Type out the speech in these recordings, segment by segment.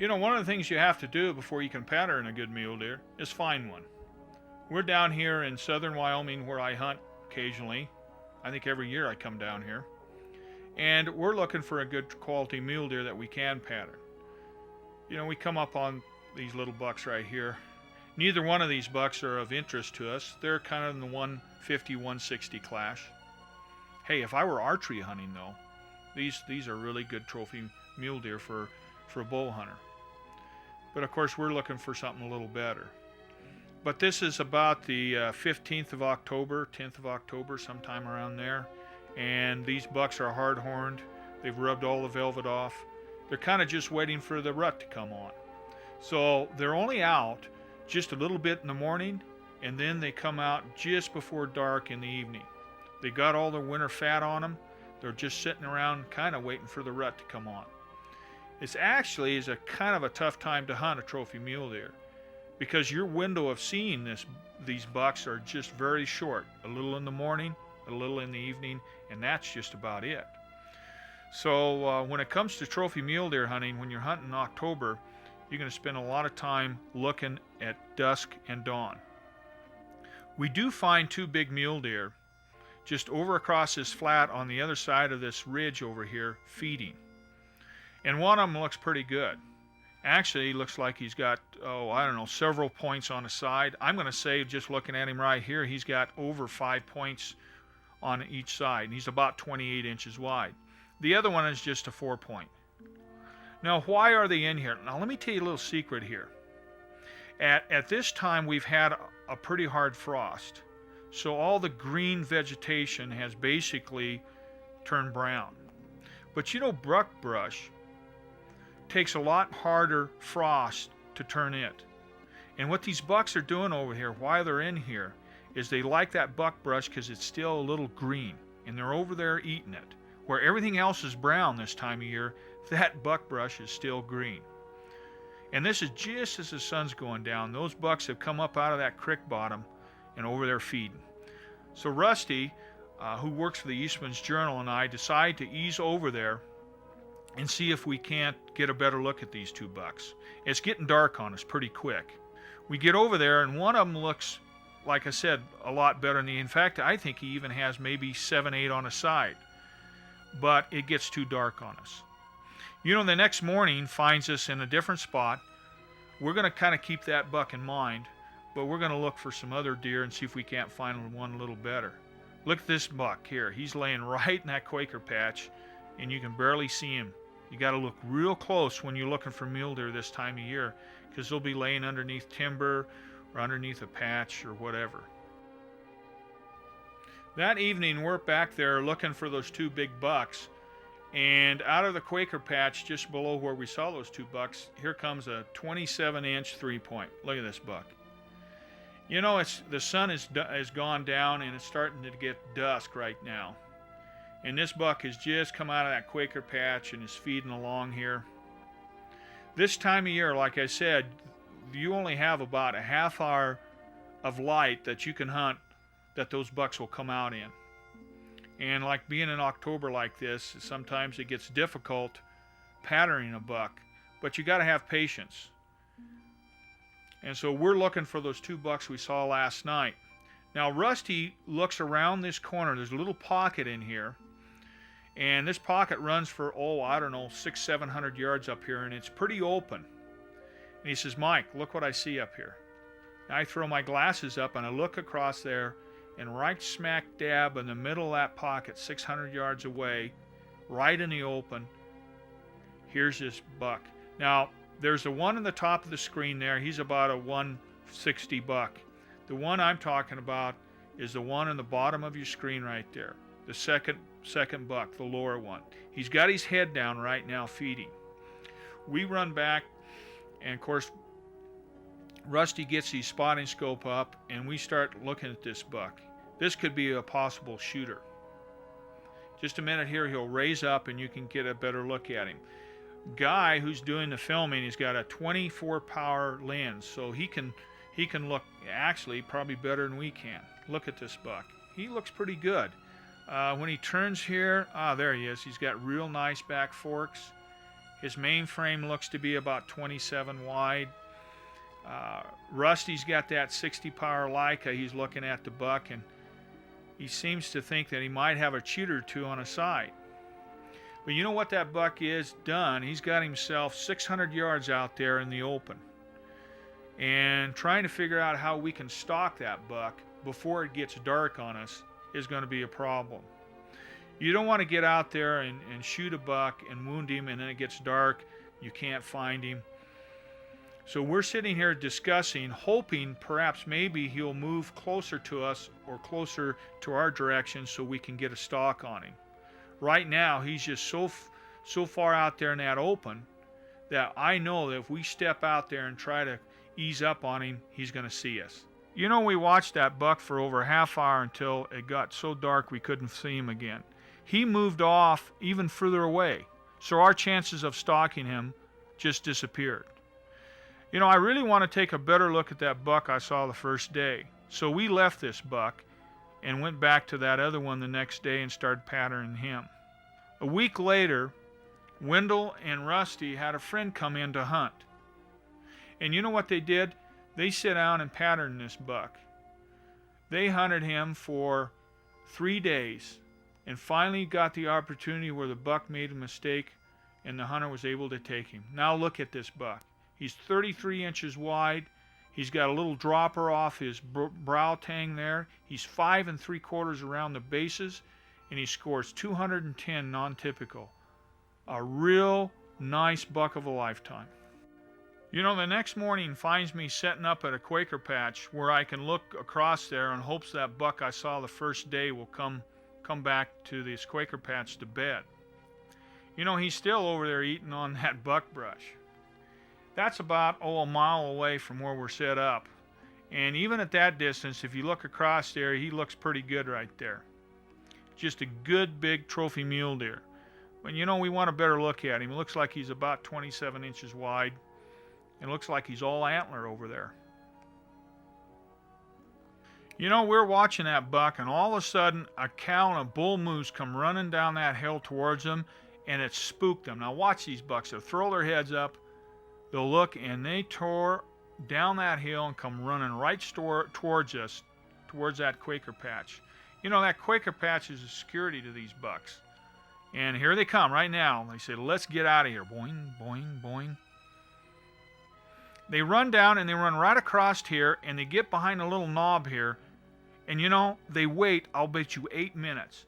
You know, one of the things you have to do before you can pattern a good mule deer is find one. We're down here in southern Wyoming where I hunt occasionally. I think every year I come down here. And we're looking for a good quality mule deer that we can pattern. You know, we come up on these little bucks right here. Neither one of these bucks are of interest to us. They're kind of in the 150, 160 class. Hey, if I were archery hunting though, these are really good trophy mule deer for a bow hunter. But of course we're looking for something a little better. But this is about the 15th of October, 10th of October, sometime around there. And these bucks are hard-horned. They've rubbed all the velvet off. They're kind of just waiting for the rut to come on. So they're only out just a little bit in the morning, and then they come out just before dark in the evening. They got all their winter fat on them. They're just sitting around kind of waiting for the rut to come on. It's actually is a kind of a tough time to hunt a trophy mule deer because your window of seeing these bucks are just very short. A little in the morning, a little in the evening, and that's just about it. So when it comes to trophy mule deer hunting, when you're hunting in October, you're going to spend a lot of time looking at dusk and dawn. We do find two big mule deer just over across this flat on the other side of this ridge over here feeding. And one of them looks pretty good. Actually, he looks like he's got, I don't know, several points on the side. I'm going to say, just looking at him right here, he's got over 5 points on each side. And he's about 28 inches wide. The other one is just a 4-point. Now, why are they in here? Now, let me tell you a little secret here. At this time, we've had a pretty hard frost. So all the green vegetation has basically turned brown. But you know, buckbrush takes a lot harder frost to turn it. And what these bucks are doing over here, why they're in here, is they like that buckbrush because it's still a little green. And they're over there eating it. Where everything else is brown this time of year, that buckbrush is still green. And this is just as the sun's going down. Those bucks have come up out of that creek bottom and over there feeding. So Rusty, who works for the Eastmans Journal, and I decide to ease over there and see if we can't get a better look at these two bucks. It's getting dark on us pretty quick. We get over there, and one of them looks, like I said, a lot better than in fact, I think he even has maybe 7, 8 on a side. But it gets too dark on us. You know, the next morning finds us in a different spot. We're going to kind of keep that buck in mind, but we're going to look for some other deer and see if we can't find one a little better. Look at this buck here. He's laying right in that Quaker patch, and you can barely see him. You got to look real close when you're looking for mule deer this time of year, because they'll be laying underneath timber or underneath a patch or whatever. That evening, we're back there looking for those two big bucks, and out of the Quaker patch, just below where we saw those two bucks, here comes a 27-inch 3-point. Look at this buck. You know, the sun has gone down, and it's starting to get dusk right now. And this buck has just come out of that Quaker patch and is feeding along here. This time of year, like I said, you only have about a half hour of light that you can hunt that those bucks will come out in. And like being in October like this, sometimes it gets difficult patterning a buck, but you got to have patience. And so we're looking for those two bucks we saw last night. Now Rusty looks around this corner. There's a little pocket in here, and this pocket runs for, I don't know, 600-700 yards up here, and it's pretty open. And he says, Mike, look what I see up here. And I throw my glasses up and I look across there, and right smack dab in the middle of that pocket, 600 yards away, right in the open, here's this buck. Now, there's the one on the top of the screen there. He's about a 160 buck. The one I'm talking about is the one on the bottom of your screen right there. The second buck, the lower one. He's got his head down right now feeding. We run back, and of course, Rusty gets his spotting scope up, and we start looking at this buck. This could be a possible shooter. Just a minute here, he'll raise up and you can get a better look at him. Guy who's doing the filming, he's got a 24 power lens, so he can look actually probably better than we can. Look at this buck. He looks pretty good. When he turns here, there he is. He's got real nice back forks. His mainframe looks to be about 27 wide. Rusty's got that 60 power Leica. He's looking at the buck, and he seems to think that he might have a cheat or two on a side. But you know what that buck is done? He's got himself 600 yards out there in the open. And trying to figure out how we can stalk that buck before it gets dark on us is going to be a problem. You don't want to get out there and shoot a buck and wound him, and then it gets dark, you can't find him. So we're sitting here discussing, hoping perhaps maybe he'll move closer to us or closer to our direction so we can get a stalk on him. Right now, he's just so far out there in that open that I know that if we step out there and try to ease up on him, he's going to see us. You know, we watched that buck for over a half hour until it got so dark we couldn't see him again. He moved off even further away, so our chances of stalking him just disappeared. You know, I really want to take a better look at that buck I saw the first day. So we left this buck and went back to that other one the next day and started patterning him. A week later, Wendell and Rusty had a friend come in to hunt. And you know what they did? They sat down and patterned this buck. They hunted him for 3 days and finally got the opportunity where the buck made a mistake and the hunter was able to take him. Now look at this buck. He's 33 inches wide. He's got a little dropper off his brow tang there. He's 5 3/4 around the bases, and he scores 210 non-typical. A real nice buck of a lifetime. You know, the next morning finds me setting up at a Quaker patch where I can look across there in hopes that buck I saw the first day will come back to this Quaker patch to bed. You know, he's still over there eating on that buckbrush. That's about, a mile away from where we're set up. And even at that distance, if you look across there, he looks pretty good right there. Just a good big trophy mule deer. But you know, we want a better look at him. It looks like he's about 27 inches wide. It looks like he's all antler over there. You know, we're watching that buck, and all of a sudden, a cow and a bull moose come running down that hill towards them, and it spooked them. Now watch these bucks. They'll throw their heads up. They'll look, and they tore down that hill and come running right towards us, towards that Quaker patch. You know, that Quaker patch is a security to these bucks. And here they come right now. They say, let's get out of here. Boing, boing, boing. They run down, and they run right across here, and they get behind a little knob here. And you know, they wait, I'll bet you 8 minutes.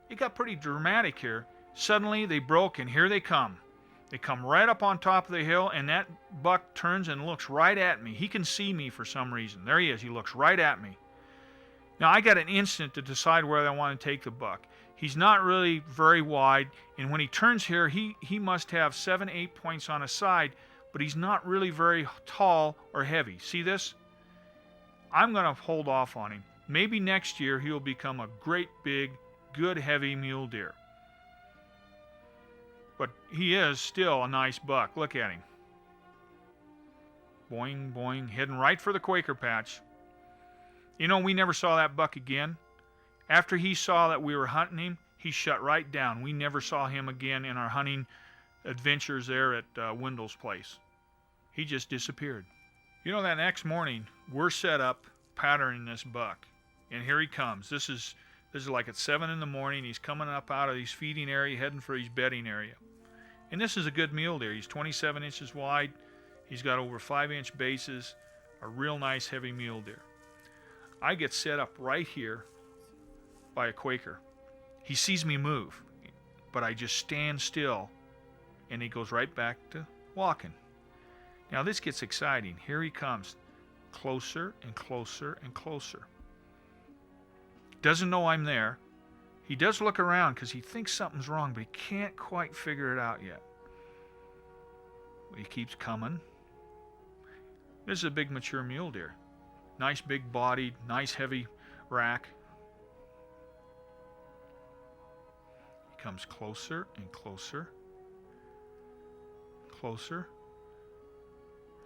It got pretty dramatic here. Suddenly, they broke, and here they come. They come right up on top of the hill, and that buck turns and looks right at me. He can see me for some reason. There he is. He looks right at me. Now, I got an instant to decide whether I want to take the buck. He's not really very wide, and when he turns here, he must have 7-8 points on his side, but he's not really very tall or heavy. See this? I'm going to hold off on him. Maybe next year he'll become a great big, good heavy mule deer. But he is still a nice buck. Look at him. Boing, boing, heading right for the Quaker patch. You know, we never saw that buck again. After he saw that we were hunting him, he shut right down. We never saw him again in our hunting adventures there at Wendell's place. He just disappeared. You know, that next morning, we're set up patterning this buck. And here he comes. This is like at 7 in the morning. He's coming up out of his feeding area, heading for his bedding area. And this is a good mule deer. He's 27 inches wide. He's got over 5-inch bases. A real nice heavy mule deer. I get set up right here by a Quaker. He sees me move, but I just stand still, and he goes right back to walking. Now this gets exciting. Here he comes, closer and closer and closer. Doesn't know I'm there. He does look around because he thinks something's wrong, but he can't quite figure it out yet. He keeps coming. This is a big mature mule deer. Nice big bodied, nice heavy rack. He comes closer and closer. Closer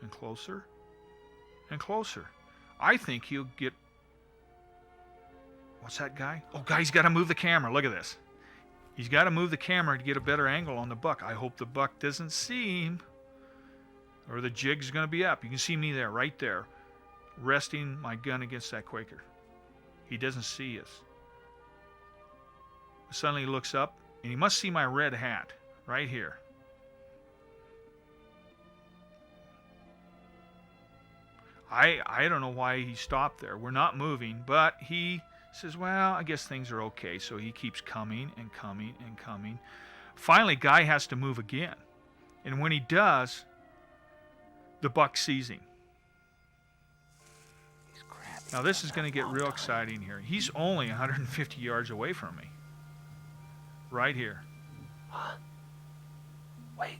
and closer and closer. I think he'll get... What's that guy? Oh, guy's got to move the camera. Look at this. He's got to move the camera to get a better angle on the buck. I hope the buck doesn't see him, or the jig's going to be up. You can see me there, right there, resting my gun against that Quaker. He doesn't see us. Suddenly he looks up, and he must see my red hat right here. I don't know why he stopped there. We're not moving, but he says, well, I guess things are okay. So he keeps coming and coming and coming. Finally, Guy has to move again. And when he does, the buck sees him. Now this is going to get real exciting here. He's only 150 yards away from me. Right here. Huh? Wait.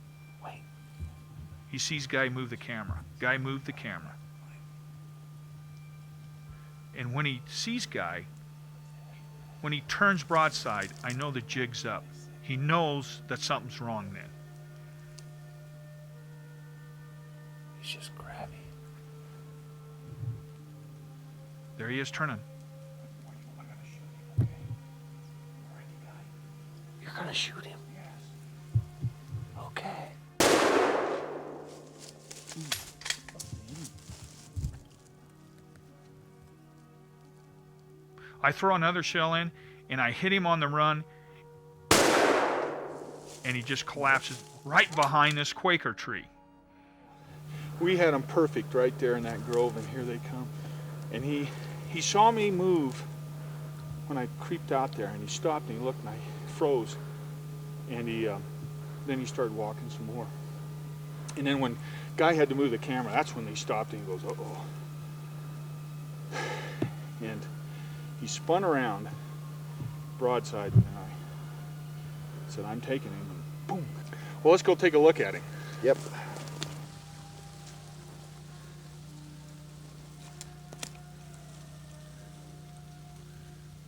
He sees Guy move the camera. Guy moved the camera. And when he sees Guy, when he turns broadside, I know the jig's up. He knows that something's wrong then. He's just crabby. There he is turning. You're gonna shoot him? Yes. Okay. I throw another shell in, and I hit him on the run, and he just collapses right behind this Quaker tree. We had him perfect right there in that grove, and here they come. And he saw me move when I creeped out there, and he stopped and he looked, and I froze. And then he started walking some more. And then when Guy had to move the camera, that's when they stopped, and he goes, uh-oh. And he spun around broadside, and I said, I'm taking him, and boom. Well, let's go take a look at him. Yep.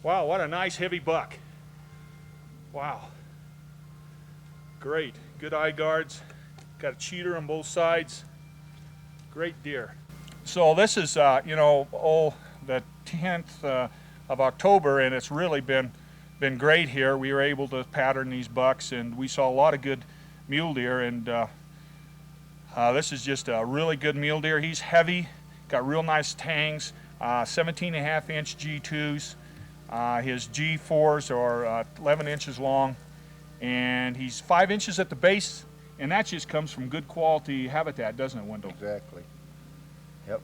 Wow, what a nice heavy buck. Wow. Great. Good eye guards. Got a cheater on both sides. Great deer. So this is, the 10th of October, and it's really been great here. We were able to pattern these bucks, and we saw a lot of good mule deer, and this is just a really good mule deer. He's heavy, got real nice tangs, 17.5-inch G2s. His G4s are 11 inches long, and he's 5 inches at the base, and that just comes from good quality habitat, doesn't it, Wendell? Exactly. Yep.